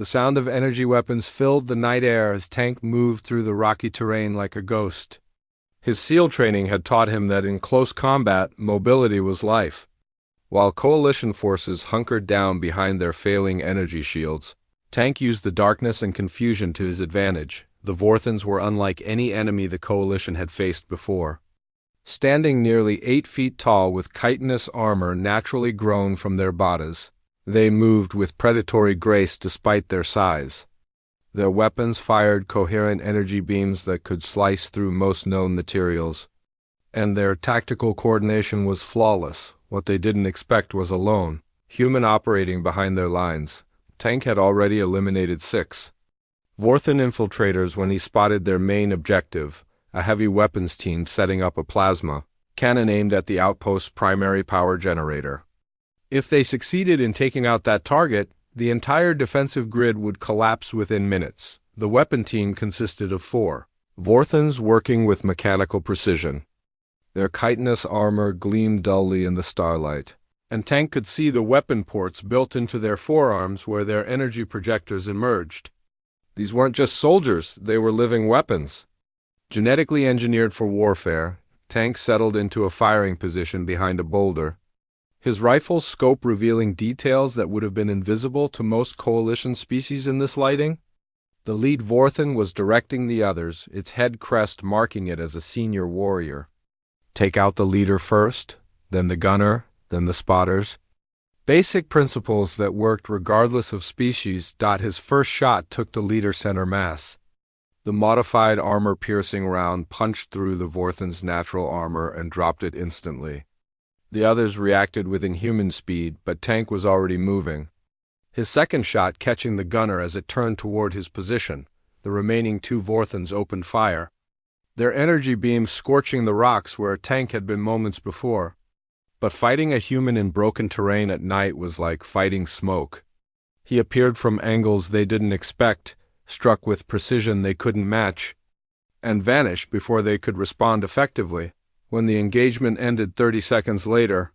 The sound of energy weapons filled the night air as Tank moved through the rocky terrain like a ghost. His SEAL training had taught him that in close combat, mobility was life. While Coalition forces hunkered down behind their failing energy shields, Tank used the darkness and confusion to his advantage. The Vorthons were unlike any enemy the Coalition had faced before. Standing nearly 8 feet tall with chitinous armor naturally grown from their bodies, they moved with predatory grace despite their size. Their weapons fired coherent energy beams that could slice through most known materials, and their tactical coordination was flawless. What they didn't expect was a lone human operating behind their lines. Tank had already eliminated 6 Vorthon infiltrators when he spotted their main objective, a heavy weapons team setting up a plasma cannon aimed at the outpost's primary power generator. If they succeeded in taking out that target, the entire defensive grid would collapse within minutes. The weapon team consisted of 4 Vorthons working with mechanical precision. Their chitinous armor gleamed dully in the starlight, and Tank could see the weapon ports built into their forearms where their energy projectors emerged. These weren't just soldiers, they were living weapons. Genetically engineered for warfare, Tank settled into a firing position behind a boulder, his rifle's scope revealing details that would have been invisible to most Coalition species in this lighting. The lead Vorthon was directing the others, its head crest marking it as a senior warrior. Take out the leader first, then the gunner, then the spotters. Basic principles that worked regardless of species. His first shot took the leader center mass. The modified armor-piercing round punched through the Vorthon's natural armor and dropped it instantly. The others reacted with inhuman speed, but Tank was already moving. His second shot catching the gunner as it turned toward his position. The remaining 2 Vorthons opened fire, their energy beams scorching the rocks where Tank had been moments before. But fighting a human in broken terrain at night was like fighting smoke. He appeared from angles they didn't expect, struck with precision they couldn't match, and vanished before they could respond effectively. When the engagement ended 30 seconds later,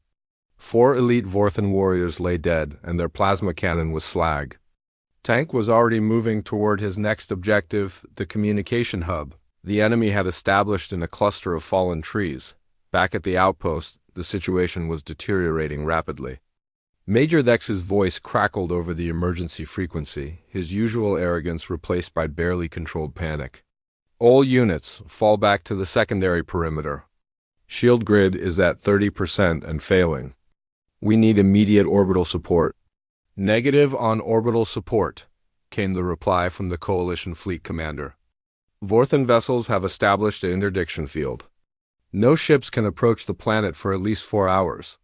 4 elite Vorthon warriors lay dead, and their plasma cannon was slag. Tank was already moving toward his next objective, the communication hub the enemy had established in a cluster of fallen trees. Back at the outpost, the situation was deteriorating rapidly. Major Thex's voice crackled over the emergency frequency, his usual arrogance replaced by barely controlled panic. All units, fall back to the secondary perimeter. Shield grid is at 30% and failing. We need immediate orbital support. Negative on orbital support, came the reply from the Coalition fleet commander. Vorthon vessels have established an interdiction field. No ships can approach the planet for at least 4 hours.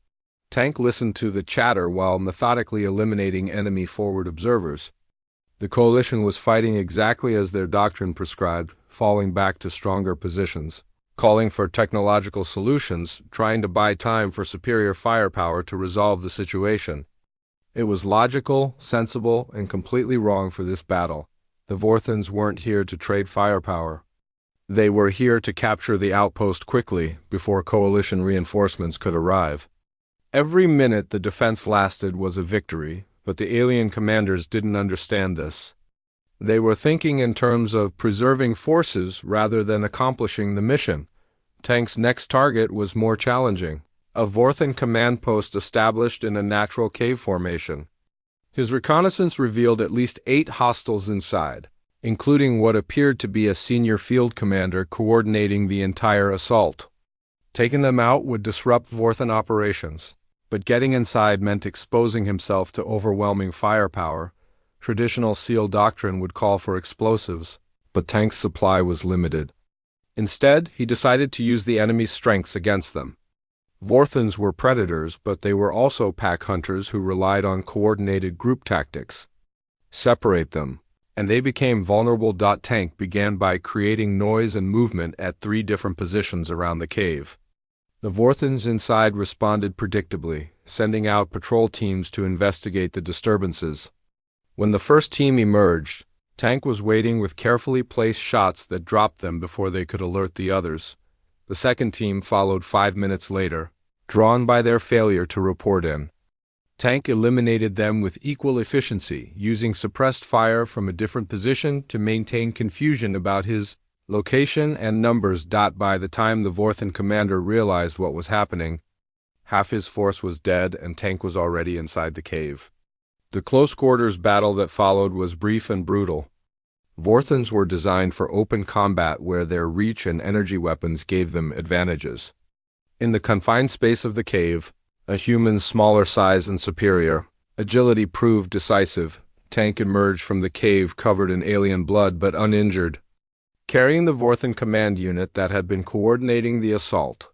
Tank listened to the chatter while methodically eliminating enemy forward observers. The Coalition was fighting exactly as their doctrine prescribed, falling back to stronger positions, calling for technological solutions, trying to buy time for superior firepower to resolve the situation. It was logical, sensible, and completely wrong for this battle. The Vorthons weren't here to trade firepower. They were here to capture the outpost quickly, before Coalition reinforcements could arrive. Every minute the defense lasted was a victory, but the alien commanders didn't understand this. They were thinking in terms of preserving forces rather than accomplishing the mission. Tank's next target was more challenging, a Vorthon command post established in a natural cave formation. His reconnaissance revealed at least 8 hostiles inside, including what appeared to be a senior field commander coordinating the entire assault. Taking them out would disrupt Vorthon operations, but getting inside meant exposing himself to overwhelming firepower. Traditional SEAL doctrine would call for explosives, but Tank's supply was limited. Instead, he decided to use the enemy's strengths against them. Vorthons were predators, but they were also pack hunters who relied on coordinated group tactics. Separate them, and they became vulnerable. Tank began by creating noise and movement at 3 different positions around the cave. The Vorthons inside responded predictably, sending out patrol teams to investigate the disturbances. When the first team emerged, Tank was waiting with carefully placed shots that dropped them before they could alert the others. The second team followed 5 minutes later, drawn by their failure to report in. Tank eliminated them with equal efficiency, using suppressed fire from a different position to maintain confusion about his location and numbers. By the time the Vorthan commander realized what was happening, half his force was dead and Tank was already inside the cave. The close-quarters battle that followed was brief and brutal. Vorthans were designed for open combat where their reach and energy weapons gave them advantages. In the confined space of the cave, a human's smaller size and superior agility proved decisive. Tank emerged from the cave covered in alien blood but uninjured, carrying the Vorthan command unit that had been coordinating the assault.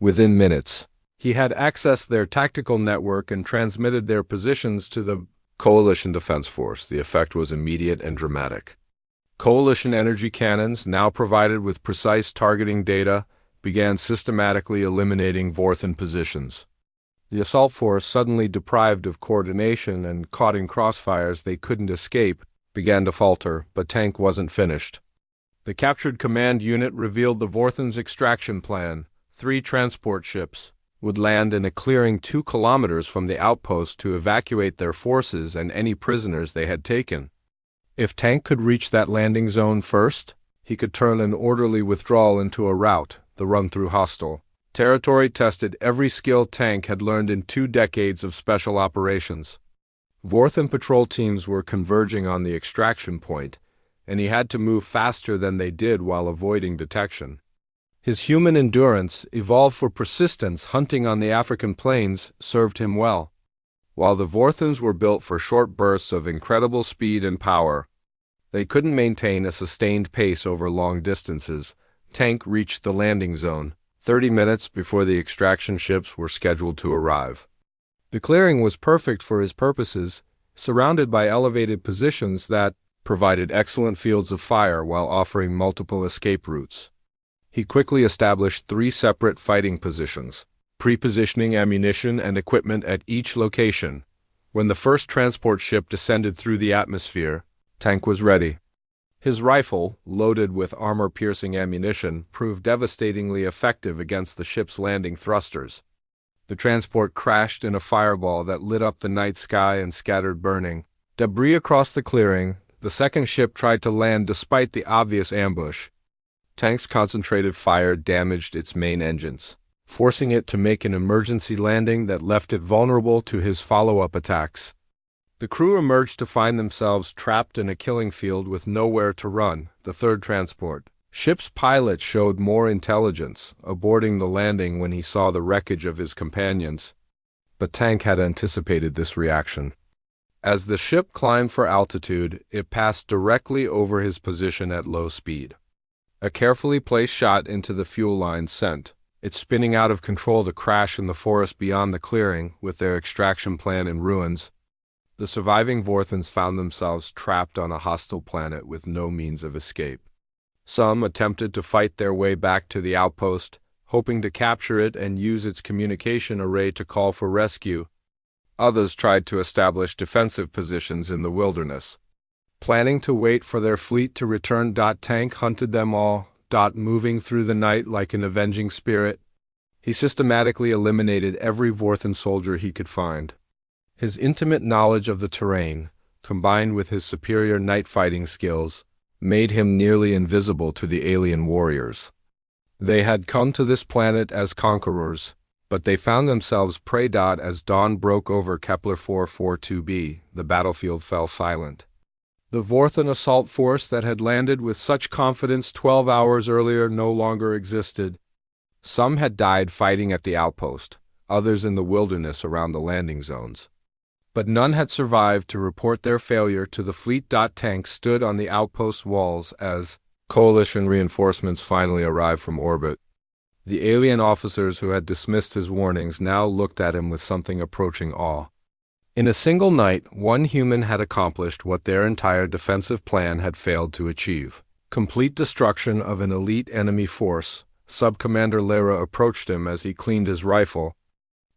Within minutes, he had accessed their tactical network and transmitted their positions to the Coalition Defense Force. The effect was immediate and dramatic. Coalition energy cannons, now provided with precise targeting data, began systematically eliminating Vorthan positions. The assault force, suddenly deprived of coordination and caught in crossfires they couldn't escape, began to falter, but Tank wasn't finished. The captured command unit revealed the Vorthan's extraction plan. 3 transport ships would land in a clearing 2 kilometers from the outpost to evacuate their forces and any prisoners they had taken. If Tank could reach that landing zone first, he could turn an orderly withdrawal into a rout, the run-through hostile territory tested every skill Tank had learned in 2 decades of special operations. Vorthan patrol teams were converging on the extraction point, and he had to move faster than they did while avoiding detection. His human endurance, evolved for persistence hunting on the African plains, served him well. While the Vorthans were built for short bursts of incredible speed and power, they couldn't maintain a sustained pace over long distances. Tank reached the landing zone 30 minutes before the extraction ships were scheduled to arrive. The clearing was perfect for his purposes, surrounded by elevated positions that provided excellent fields of fire while offering multiple escape routes. He quickly established 3 separate fighting positions, pre-positioning ammunition and equipment at each location. When the first transport ship descended through the atmosphere, Tank was ready. His rifle, loaded with armor-piercing ammunition, proved devastatingly effective against the ship's landing thrusters. The transport crashed in a fireball that lit up the night sky and scattered burning debris across the clearing. The second ship tried to land despite the obvious ambush. Tank's concentrated fire damaged its main engines, forcing it to make an emergency landing that left it vulnerable to his follow-up attacks. The crew emerged to find themselves trapped in a killing field with nowhere to run. The third transport ship's pilot showed more intelligence, aborting the landing when he saw the wreckage of his companions. But Tank had anticipated this reaction. As the ship climbed for altitude, it passed directly over his position at low speed. A carefully placed shot into the fuel line sent it spinning out of control to crash in the forest beyond the clearing, with their extraction plan in ruins. The surviving Vorthans found themselves trapped on a hostile planet with no means of escape. Some attempted to fight their way back to the outpost, hoping to capture it and use its communication array to call for rescue. Others tried to establish defensive positions in the wilderness, planning to wait for their fleet to return. Tank hunted them all, moving through the night like an avenging spirit. He systematically eliminated every Vorthan soldier he could find. His intimate knowledge of the terrain, combined with his superior night fighting skills, made him nearly invisible to the alien warriors. They had come to this planet as conquerors, but they found themselves prey. As dawn broke over Kepler 442b, the battlefield fell silent. The Vorthan assault force that had landed with such confidence 12 hours earlier no longer existed. Some had died fighting at the outpost, others in the wilderness around the landing zones. But none had survived to report their failure to the fleet. Tank stood on the outpost walls as coalition reinforcements finally arrived from orbit. The alien officers who had dismissed his warnings now looked at him with something approaching awe. In a single night, one human had accomplished what their entire defensive plan had failed to achieve: complete destruction of an elite enemy force. Sub-Commander Lara approached him as he cleaned his rifle,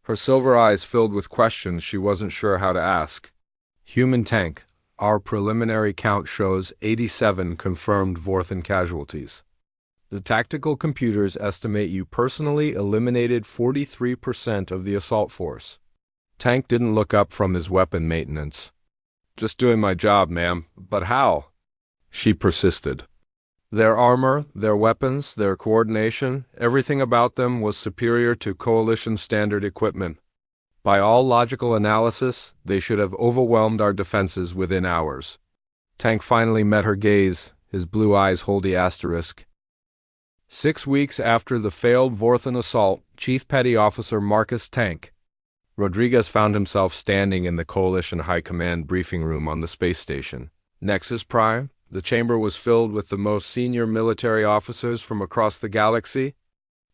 her silver eyes filled with questions she wasn't sure how to ask. Human Tank, our preliminary count shows 87 confirmed Vorthan casualties. The tactical computers estimate you personally eliminated 43% of the assault force. Tank didn't look up from his weapon maintenance. "Just doing my job, ma'am. But how?" She persisted. Their armor, their weapons, their coordination, everything about them was superior to Coalition standard equipment. By all logical analysis, they should have overwhelmed our defenses within hours. Tank finally met her gaze, his blue eyes wholly asterisk. 6 weeks after the failed Vorthan assault, Chief Petty Officer Marcus Tank Rodriguez found himself standing in the Coalition High Command briefing room on the space station. Nexus Prime, the chamber was filled with the most senior military officers from across the galaxy,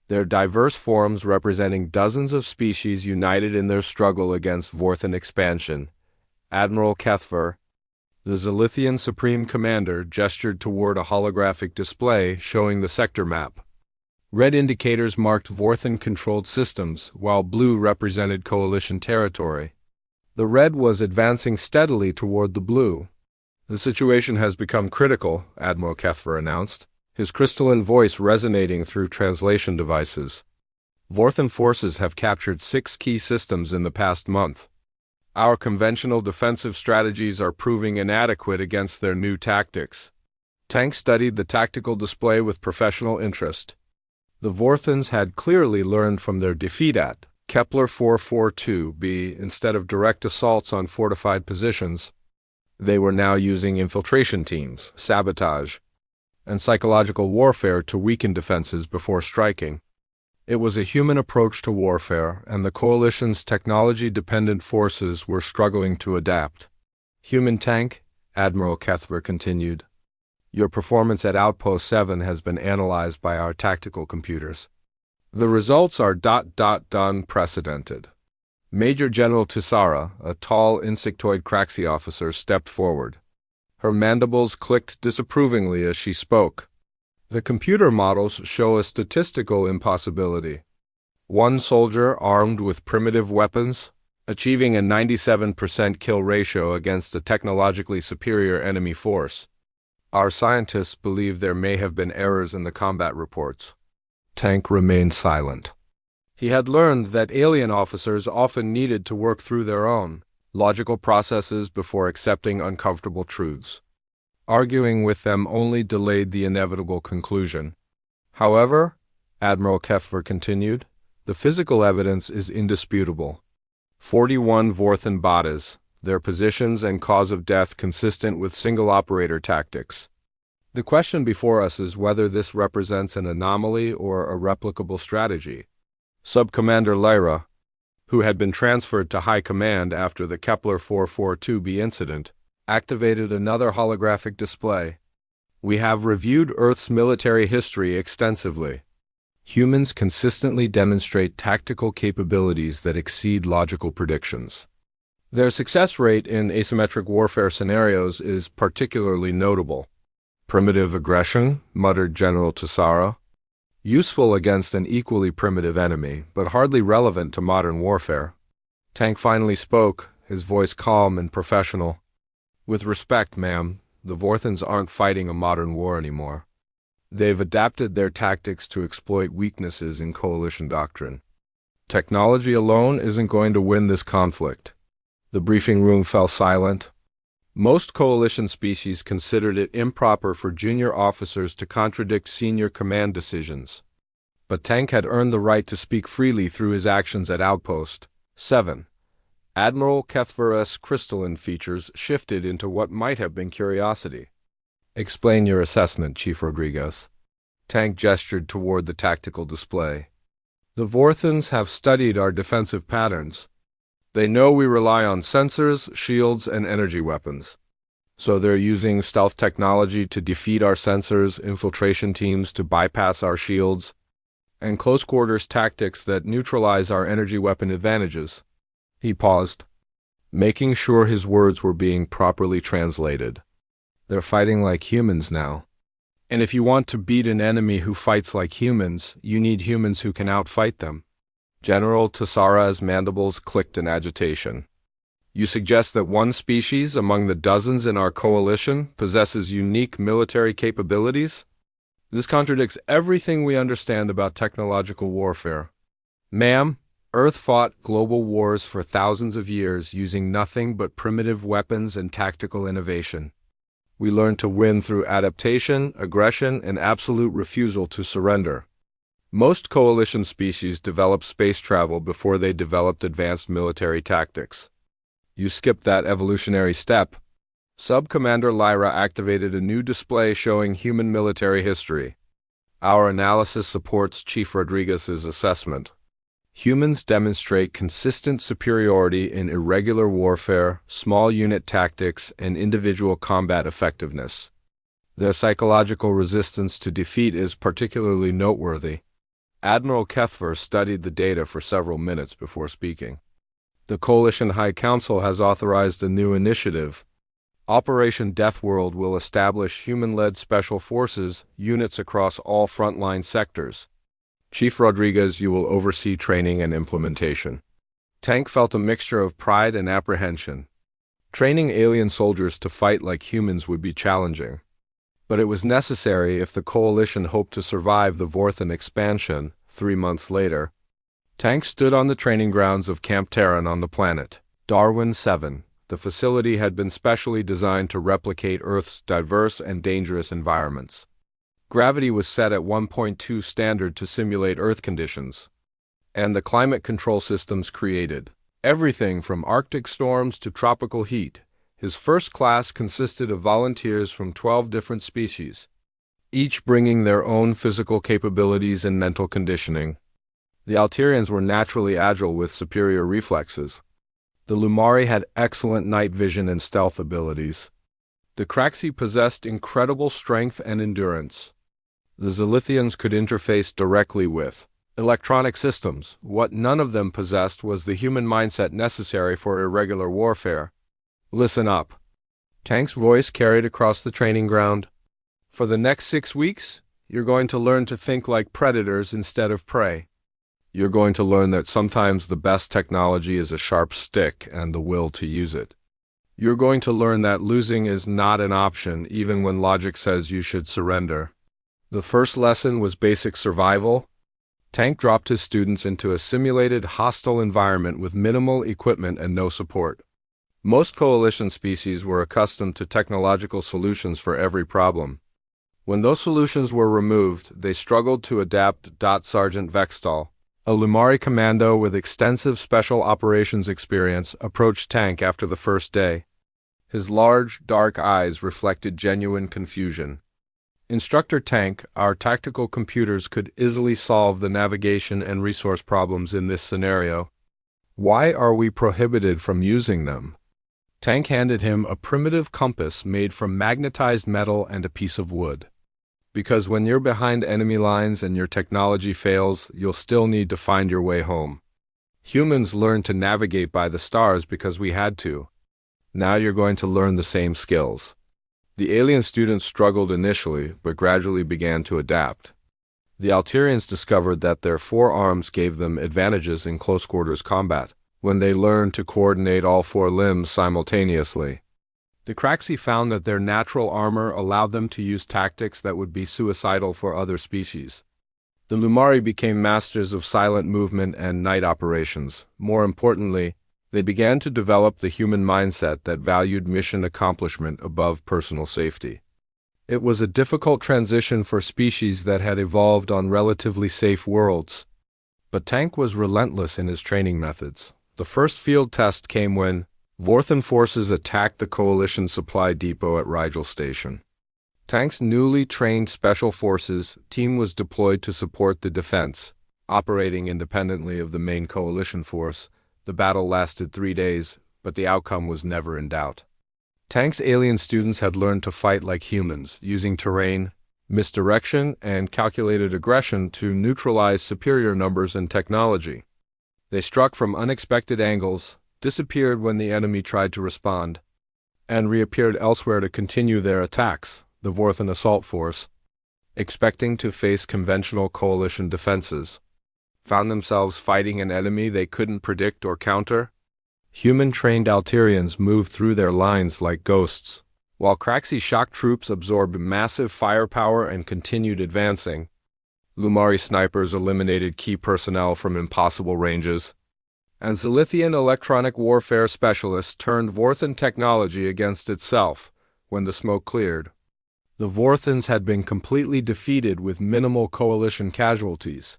their diverse forms representing dozens of species united in their struggle against Vorthan expansion. Admiral Kethver, the Zilithian Supreme Commander, gestured toward a holographic display showing the sector map. Red indicators marked Vorthan-controlled systems, while blue represented Coalition territory. The red was advancing steadily toward the blue. "The situation has become critical," Admiral Kethver announced, his crystalline voice resonating through translation devices. "Vorthan forces have captured 6 key systems in the past month. Our conventional defensive strategies are proving inadequate against their new tactics." Tank studied the tactical display with professional interest. The Vorthans had clearly learned from their defeat at Kepler 442b. Instead of direct assaults on fortified positions, they were now using infiltration teams, sabotage, and psychological warfare to weaken defenses before striking. It was a human approach to warfare, and the Coalition's technology-dependent forces were struggling to adapt. "Human Tank," Admiral Kethver continued, "your performance at Outpost 7 has been analyzed by our tactical computers. The results are unprecedented." Major General Tisara, a tall insectoid Craxi officer, stepped forward. Her mandibles clicked disapprovingly as she spoke. "The computer models show a statistical impossibility. One soldier armed with primitive weapons, achieving a 97% kill ratio against a technologically superior enemy force. Our scientists believe there may have been errors in the combat reports." Tank remained silent. He had learned that alien officers often needed to work through their own logical processes before accepting uncomfortable truths. Arguing with them only delayed the inevitable conclusion. "However," Admiral Kethver continued, "the physical evidence is indisputable. 41 Vorthan bodies, their positions and cause of death consistent with single-operator tactics. The question before us is whether this represents an anomaly or a replicable strategy." Subcommander Lyra, who had been transferred to High Command after the Kepler 442b incident, activated another holographic display. "We have reviewed Earth's military history extensively. Humans consistently demonstrate tactical capabilities that exceed logical predictions. Their success rate in asymmetric warfare scenarios is particularly notable." "Primitive aggression," muttered General Tisara. "Useful against an equally primitive enemy, but hardly relevant to modern warfare." Tank finally spoke, his voice calm and professional. "With respect, ma'am, the Vorthans aren't fighting a modern war anymore. They've adapted their tactics to exploit weaknesses in Coalition doctrine. Technology alone isn't going to win this conflict." The briefing room fell silent. Most Coalition species considered it improper for junior officers to contradict senior command decisions. But Tank had earned the right to speak freely through his actions at Outpost 7. Admiral Kethver's crystalline features shifted into what might have been curiosity. "Explain your assessment, Chief Rodriguez." Tank gestured toward the tactical display. "The Vorthans have studied our defensive patterns. They know we rely on sensors, shields, and energy weapons. So they're using stealth technology to defeat our sensors, infiltration teams to bypass our shields, and close-quarters tactics that neutralize our energy weapon advantages." He paused, making sure his words were being properly translated. "They're fighting like humans now. And if you want to beat an enemy who fights like humans, you need humans who can outfight them." General Tisara's mandibles clicked in agitation. "You suggest that one species among the dozens in our coalition possesses unique military capabilities? This contradicts everything we understand about technological warfare." "Ma'am," Earth fought global wars for thousands of years using nothing but primitive weapons and tactical innovation. We learned to win through adaptation, aggression, and absolute refusal to surrender. Most coalition species developed space travel before they developed advanced military tactics. You skipped that evolutionary step. Sub-Commander Lyra activated a new display showing human military history. Our analysis supports Chief Rodriguez's assessment. Humans demonstrate consistent superiority in irregular warfare, small unit tactics, and individual combat effectiveness. Their psychological resistance to defeat is particularly noteworthy. Admiral Kethver studied the data for several minutes before speaking. The Coalition High Council has authorized a new initiative. Operation Deathworld will establish human-led special forces units across all frontline sectors. Chief Rodriguez, you will oversee training and implementation. Tank felt a mixture of pride and apprehension. Training alien soldiers to fight like humans would be challenging. But it was necessary if the Coalition hoped to survive the Vorthan expansion 3 months later. Tank stood on the training grounds of Camp Terran on the planet Darwin 7. The facility had been specially designed to replicate Earth's diverse and dangerous environments. Gravity was set at 1.2 standard to simulate Earth conditions, and the climate control systems created everything from Arctic storms to tropical heat. His first class consisted of volunteers from 12 different species, each bringing their own physical capabilities and mental conditioning. The Alterians were naturally agile with superior reflexes. The Lumari had excellent night vision and stealth abilities. The Kraxi possessed incredible strength and endurance. The Zilithians could interface directly with electronic systems. What none of them possessed was the human mindset necessary for irregular warfare. Listen up. Tank's voice carried across the training ground. For the next 6 weeks, you're going to learn to think like predators instead of prey. You're going to learn that sometimes the best technology is a sharp stick and the will to use it. You're going to learn that losing is not an option even when logic says you should surrender. The first lesson was basic survival. Tank dropped his students into a simulated hostile environment with minimal equipment and no support. Most coalition species were accustomed to technological solutions for every problem. When those solutions were removed, they struggled to adapt. Sergeant Vextal, a Lumari commando with extensive special operations experience, approached Tank after the first day. His large, dark eyes reflected genuine confusion. Instructor Tank, our tactical computers could easily solve the navigation and resource problems in this scenario. Why are we prohibited from using them? Tank handed him a primitive compass made from magnetized metal and a piece of wood. Because when you're behind enemy lines and your technology fails, you'll still need to find your way home. Humans learned to navigate by the stars because we had to. Now you're going to learn the same skills. The alien students struggled initially, but gradually began to adapt. The Alterians discovered that their 4 arms gave them advantages in close-quarters combat, when they learned to coordinate all 4 limbs simultaneously. The Kraxi found that their natural armor allowed them to use tactics that would be suicidal for other species. The Lumari became masters of silent movement and night operations. More importantly, they began to develop the human mindset that valued mission accomplishment above personal safety. It was a difficult transition for species that had evolved on relatively safe worlds. But Tank was relentless in his training methods. The first field test came when Vorthan forces attacked the Coalition supply depot at Rigel Station. Tank's newly trained Special Forces team was deployed to support the defense, operating independently of the main Coalition force. The battle lasted 3 days, but the outcome was never in doubt. Tank's alien students had learned to fight like humans, using terrain, misdirection, and calculated aggression to neutralize superior numbers and technology. They struck from unexpected angles, disappeared when the enemy tried to respond, and reappeared elsewhere to continue their attacks. The Vorthan assault force, expecting to face conventional Coalition defenses, found themselves fighting an enemy they couldn't predict or counter. Human-trained Alterians moved through their lines like ghosts, while Kraxi shock troops absorbed massive firepower and continued advancing. Lumari snipers eliminated key personnel from impossible ranges, and Zilithian electronic warfare specialists turned Vorthan technology against itself when the smoke cleared. The Vorthans had been completely defeated with minimal coalition casualties.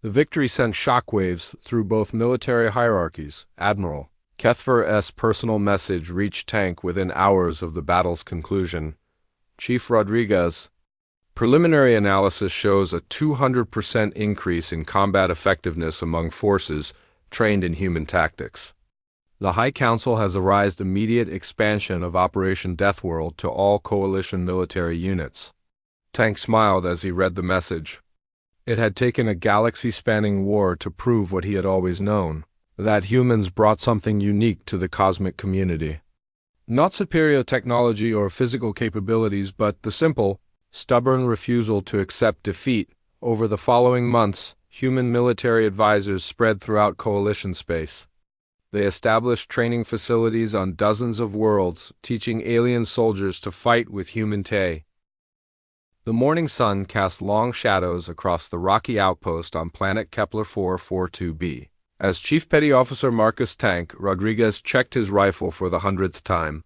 The victory sent shockwaves through both military hierarchies. Admiral Kethver's personal message reached Tank within hours of the battle's conclusion. Chief Rodriguez, preliminary analysis shows a 200% increase in combat effectiveness among forces trained in human tactics. The High Council has authorized immediate expansion of Operation Deathworld to all coalition military units. Tank smiled as he read the message. It had taken a galaxy-spanning war to prove what he had always known, that humans brought something unique to the cosmic community. Not superior technology or physical capabilities, but the simple, stubborn refusal to accept defeat. Over the following months, human military advisors spread throughout coalition space. They established training facilities on dozens of worlds, teaching alien soldiers to fight with human Tay. The morning sun cast long shadows across the rocky outpost on planet Kepler 442b. As Chief Petty Officer Marcus Tank, Rodriguez checked his rifle for the 100th time.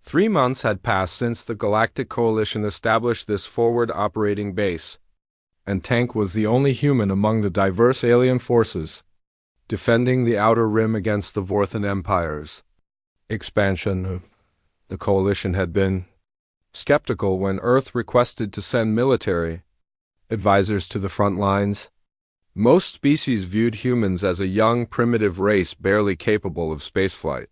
3 months had passed since the Galactic Coalition established this forward operating base, and Tank was the only human among the diverse alien forces, defending the Outer Rim against the Vorthan Empire's expansion. The Coalition had been skeptical when Earth requested to send military advisors to the front lines. Most species viewed humans as a young, primitive race barely capable of spaceflight.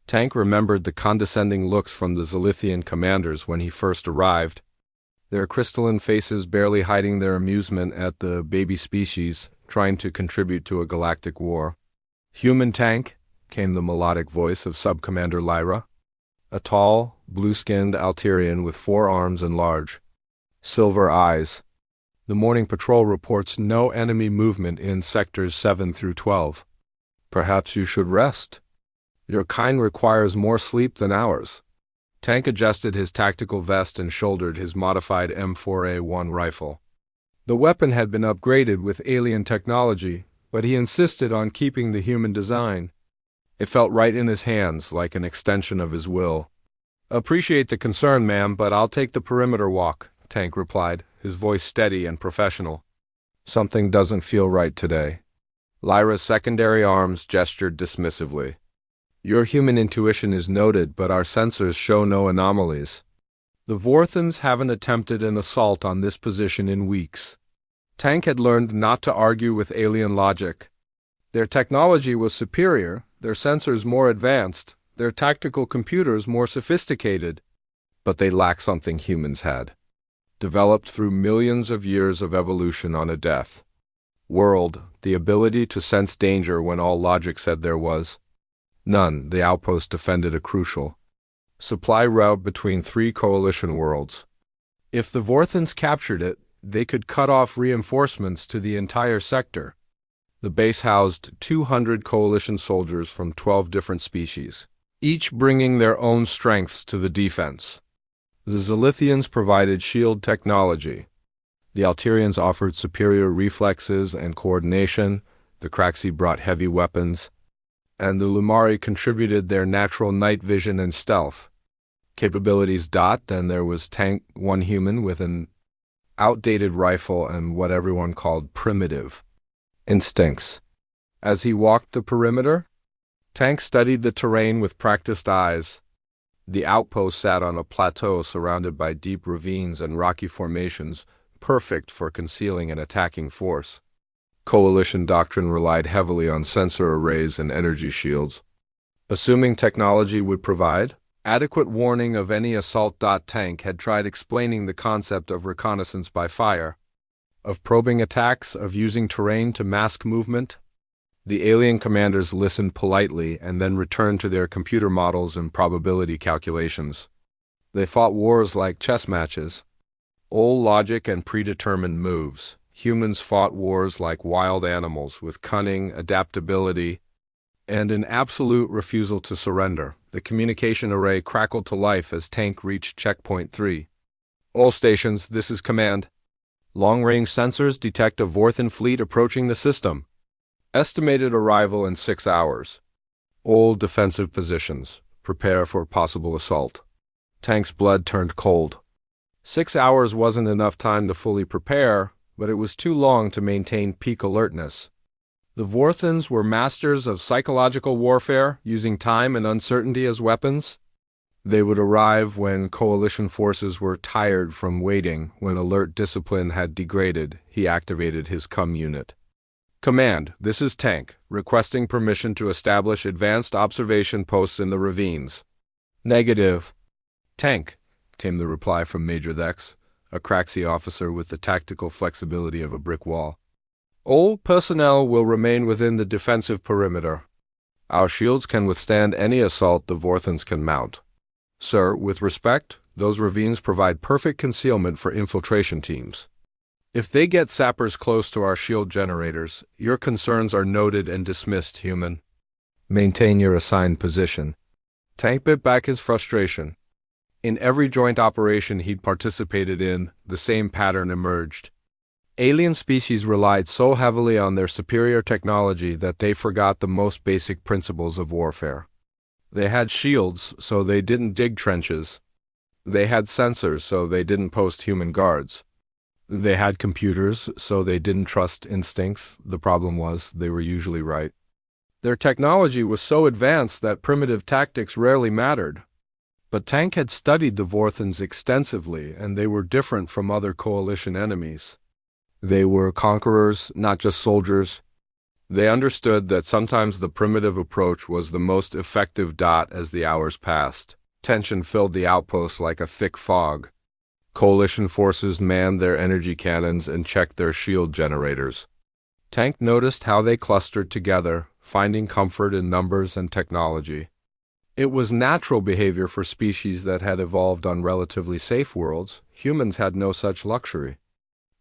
Tank remembered the condescending looks from the Zilithian commanders when he first arrived, their crystalline faces barely hiding their amusement at the baby species trying to contribute to a galactic war. "Human Tank," came the melodic voice of Sub-Commander Lyra, a tall, blue-skinned Alterian with 4 arms and large, silver eyes. "The morning patrol reports no enemy movement in sectors 7 through 12. Perhaps you should rest. Your kind requires more sleep than ours." Tank adjusted his tactical vest and shouldered his modified M4A1 rifle. The weapon had been upgraded with alien technology, but he insisted on keeping the human design. It felt right in his hands, like an extension of his will. "Appreciate the concern, ma'am, but I'll take the perimeter walk," Tank replied, his voice steady and professional. "Something doesn't feel right today." Lyra's secondary arms gestured dismissively. "Your human intuition is noted, but our sensors show no anomalies. The Vorthans haven't attempted an assault on this position in weeks." Tank had learned not to argue with alien logic. Their technology was superior, their sensors more advanced, their tactical computers more sophisticated, but they lacked something humans had, developed through millions of years of evolution on a death world, the ability to sense danger when all logic said there was none. The outpost defended a crucial supply route between 3 coalition worlds. If the Vorthans captured it, they could cut off reinforcements to the entire sector. The base housed 200 coalition soldiers from 12 different species, each bringing their own strengths to the defense. The Zilithians provided shield technology. The Alterians offered superior reflexes and coordination. The Craxi brought heavy weapons, and the Lumari contributed their natural night vision and stealth capabilities. Then there was Tank, one human with an outdated rifle and what everyone called primitive instincts. As he walked the perimeter, Tank studied the terrain with practiced eyes. The outpost sat on a plateau surrounded by deep ravines and rocky formations, perfect for concealing an attacking force. Coalition doctrine relied heavily on sensor arrays and energy shields, assuming technology would provide adequate warning of any assault. Tank had tried explaining the concept of reconnaissance by fire, of probing attacks, of using terrain to mask movement. The alien commanders listened politely and then returned to their computer models and probability calculations. They fought wars like chess matches, old logic and predetermined moves. Humans fought wars like wild animals with cunning, adaptability, and an absolute refusal to surrender. The communication array crackled to life as Tank reached checkpoint 3. "All stations, this is command. Long-range sensors detect a Vorthan fleet approaching the system. Estimated arrival in 6 hours. All defensive positions. Prepare for possible assault. Tank's blood turned cold. 6 hours wasn't enough time to fully prepare, but it was too long to maintain peak alertness. The Vorthans were masters of psychological warfare, using time and uncertainty as weapons. They would arrive when coalition forces were tired from waiting. When alert discipline had degraded, he activated his CUM unit. Command, this is Tank, requesting permission to establish advanced observation posts in the ravines. Negative. Tank, came the reply from Major Thex, a Craxi officer with the tactical flexibility of a brick wall. All personnel will remain within the defensive perimeter. Our shields can withstand any assault the Vorthans can mount. Sir, with respect, those ravines provide perfect concealment for infiltration teams. If they get sappers close to our shield generators, your concerns are noted and dismissed, human. Maintain your assigned position. Tank bit back his frustration. In every joint operation he'd participated in, the same pattern emerged. Alien species relied so heavily on their superior technology that they forgot the most basic principles of warfare. They had shields, so they didn't dig trenches. They had sensors, so they didn't post human guards. They had computers, so they didn't trust instincts. The problem was, they were usually right. Their technology was so advanced that primitive tactics rarely mattered. But Tank had studied the Vorthans extensively, and they were different from other coalition enemies. They were conquerors, not just soldiers. They understood that sometimes the primitive approach was the most effective. As the hours passed, tension filled the outpost like a thick fog. Coalition forces manned their energy cannons and checked their shield generators. Tank noticed how they clustered together, finding comfort in numbers and technology. It was natural behavior for species that had evolved on relatively safe worlds. Humans had no such luxury.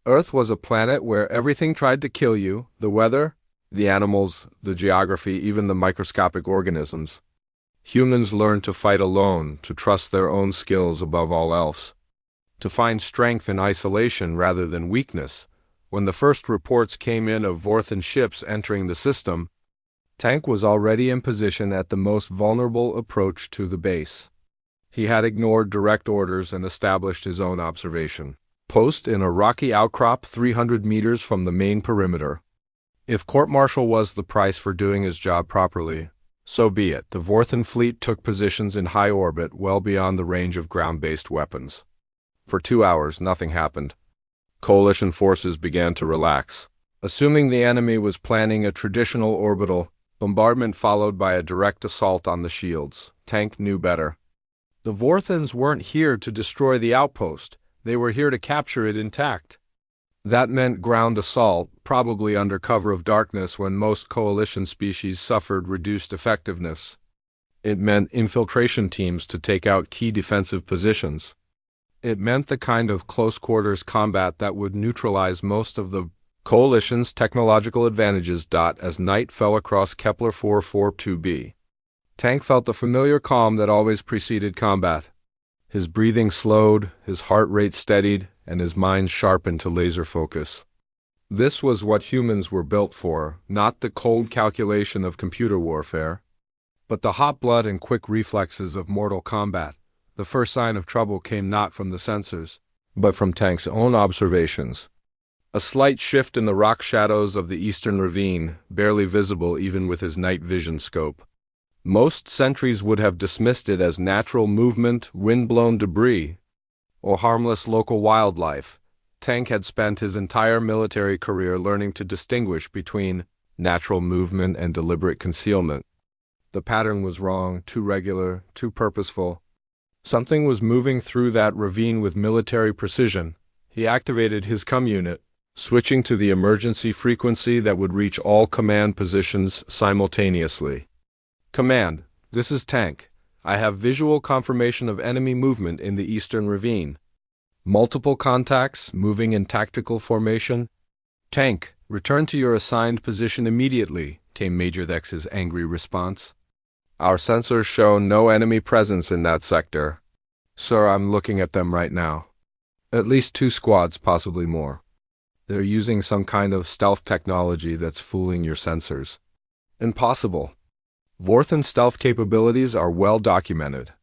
Earth was a planet where everything tried to kill you: the weather, the animals, the geography, even the microscopic organisms. Humans learned to fight alone, to trust their own skills above all else, to find strength in isolation rather than weakness. When the first reports came in of Vorthan ships entering the system, Tank was already in position at the most vulnerable approach to the base. He had ignored direct orders and established his own observation post in a rocky outcrop 300 meters from the main perimeter. If court-martial was the price for doing his job properly, so be it. The Vorthan fleet took positions in high orbit well beyond the range of ground-based weapons. For 2 hours, nothing happened. Coalition forces began to relax. Assuming the enemy was planning a traditional orbital bombardment followed by a direct assault on the shields, Tank knew better. The Vorthans weren't here to destroy the outpost. They were here to capture it intact. That meant ground assault, probably under cover of darkness when most coalition species suffered reduced effectiveness. It meant infiltration teams to take out key defensive positions. It meant the kind of close-quarters combat that would neutralize most of the coalition's technological advantages. As night fell across Kepler 442b, Tank felt the familiar calm that always preceded combat. His breathing slowed, his heart rate steadied, and his mind sharpened to laser focus. This was what humans were built for, not the cold calculation of computer warfare, but the hot blood and quick reflexes of mortal combat. The first sign of trouble came not from the sensors, but from Tank's own observations. A slight shift in the rock shadows of the eastern ravine, barely visible even with his night vision scope. Most sentries would have dismissed it as natural movement, wind-blown debris, or harmless local wildlife. Tank had spent his entire military career learning to distinguish between natural movement and deliberate concealment. The pattern was wrong, too regular, too purposeful. Something was moving through that ravine with military precision. He activated his CUM unit, switching to the emergency frequency that would reach all command positions simultaneously. Command, this is Tank. I have visual confirmation of enemy movement in the eastern ravine. Multiple contacts, moving in tactical formation. Tank, return to your assigned position immediately, came Major Thex's angry response. Our sensors show no enemy presence in that sector. Sir, I'm looking at them right now. At least 2 squads, possibly more. They're using some kind of stealth technology that's fooling your sensors. Impossible. Vorthen's stealth capabilities are well documented.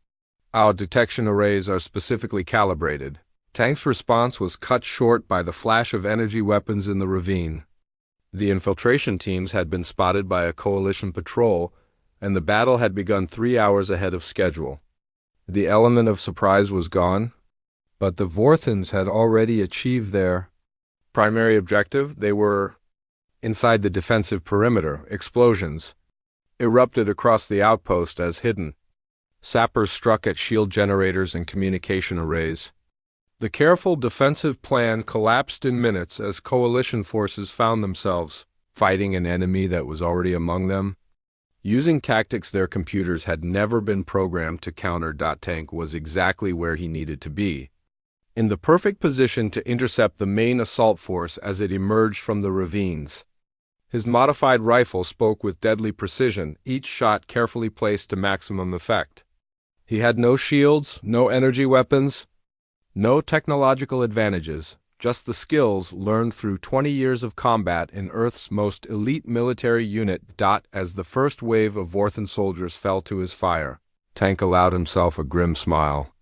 Our detection arrays are specifically calibrated. Tank's response was cut short by the flash of energy weapons in the ravine. The infiltration teams had been spotted by a coalition patrol, and the battle had begun 3 hours ahead of schedule. The element of surprise was gone, but the Vorthens had already achieved their primary objective. They were inside the defensive perimeter. Explosions erupted across the outpost as hidden sappers struck at shield generators and communication arrays. The careful defensive plan collapsed in minutes as coalition forces found themselves fighting an enemy that was already among them. Using tactics their computers had never been programmed to counter. Tank was exactly where he needed to be, in the perfect position to intercept the main assault force as it emerged from the ravines. His modified rifle spoke with deadly precision, each shot carefully placed to maximum effect. He had no shields, no energy weapons, no technological advantages, just the skills learned through 20 years of combat in Earth's most elite military unit. As the first wave of Vorthen soldiers fell to his fire, Tank allowed himself a grim smile.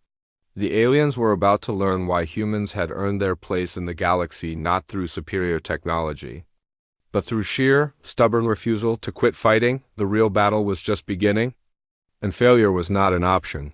The aliens were about to learn why humans had earned their place in the galaxy not through superior technology, but through sheer, stubborn refusal to quit fighting. The real battle was just beginning, and failure was not an option.